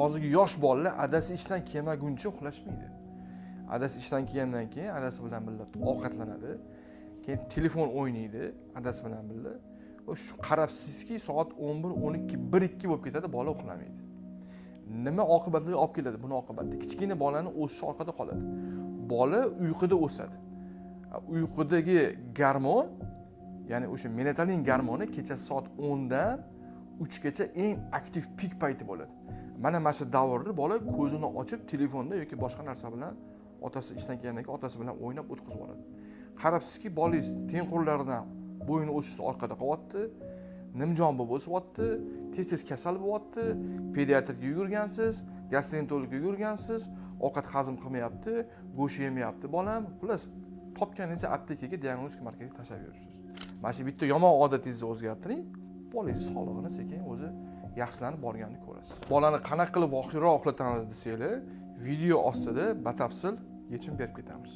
hozirgi yosh bolalar adasi ishdan kelmaguncha uxlashmaydi. Adasi ishdan kelgandan keyin adasi bilan birga ovqatlanadi. Keyin telefon o'ynaydi adasi bilan birga. Shu qarabsizki soat 11, 12, 1-2 bo'lib ketadi, bola uxlamaydi. Nima oqibatlarga olib keladi buni oqibati? Kichkina bolani o'sishi orqada qoladi. Bola uyquda o'sadi. Uyqudagi gormon, ya'ni o'sha melatonin gormoni kechasi soat 10 dan 3 gacha eng aktiv pik payti bo'ladi. Mana shu davrda bola ko'zini ochib telefonda yoki boshqa narsa bilan otasi ishdan kelgandan keyin otasi bilan o'ynab o'tkazib yuboradi. Qarabsizki, bolangiz tengqurlaridan bo'yni o'sishni orqada qolyapti, nimjon bo'lib o'syapti, tez kasal bo'lyapti, pediatrga yugurgansiz, gastroenterologga yugurgansiz, ovqat hazm qilmayapti, go'sht yemayapti bolam, xullas topganingizni aptekaga, diagnostika markaziga tashlab yuribsiz. Mana shu bitta yomon odatingizni o'zgartiring, bolangiz sog'lig'ini sekin o'zi yaxshilanib borganini ko'rasiz. Bolani qanaqa qilib voqeroq uxlatamiz desanglar, video ostida batafsil yechim berib ketamiz.